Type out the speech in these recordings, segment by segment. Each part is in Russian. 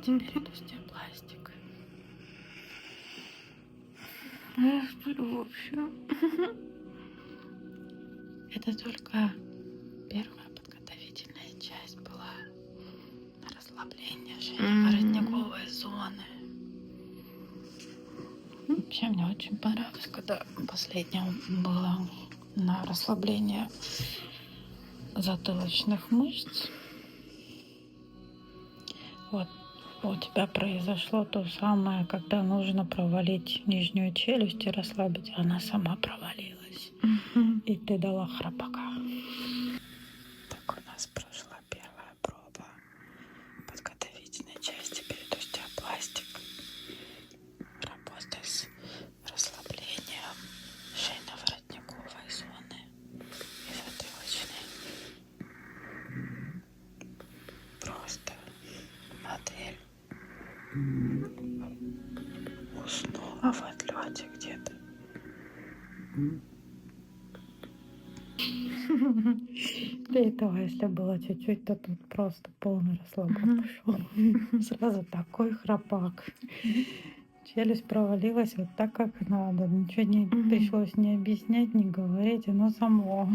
теперь остеопластик. Я сплю вообще. Это только первая подготовительная часть была на расслабление шейно-воротниковой зоны. Вообще мне очень понравилось, когда последнее было на расслабление затылочных мышц. Вот у тебя произошло то самое, когда нужно провалить нижнюю челюсть и расслабить. Она сама провалилась. И ты дала храпака. Так у нас прошла первая проба подготовительной части перед остеопластик. Работа с расслаблением шейно-воротниковой зоны и затылочной. Просто модель уснула в отлете где-то. Для этого, если было чуть-чуть, то тут просто полный расслабон пошел. Сразу такой храпак. Челюсть провалилась вот так, как надо. Ничего не пришлось не объяснять, не говорить. Оно само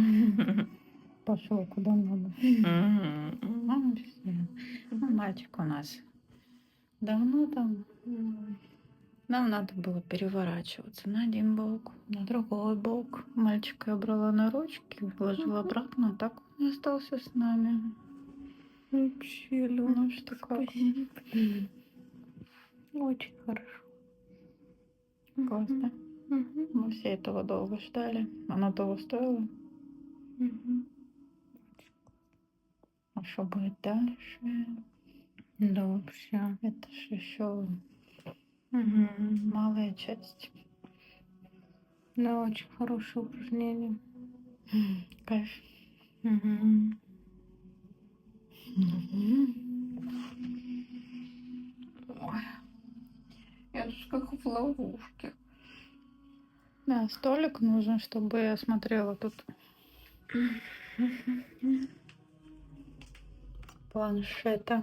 пошло куда надо. Мальчик у нас давно там. Нам надо было переворачиваться на один бок, на другой бок. Мальчика я брала на ручки, вложила обратно, а так он и остался с нами. Вообще, ну что, как? Очень хорошо. Классно. Мы все этого долго ждали. Оно того стоило. А что будет дальше? Да, вообще. Это ж еще малая часть. Да, очень хорошее упражнение. Кайф. Ой. Я же как в ловушке. Да, столик нужен, чтобы я смотрела тут. Планшета.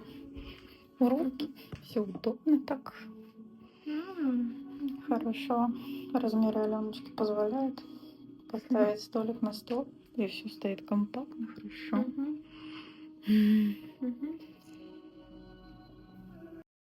Руки. Все удобно так. Хорошо. Размер Аленочки позволяет поставить столик на стол. И все стоит компактно, хорошо.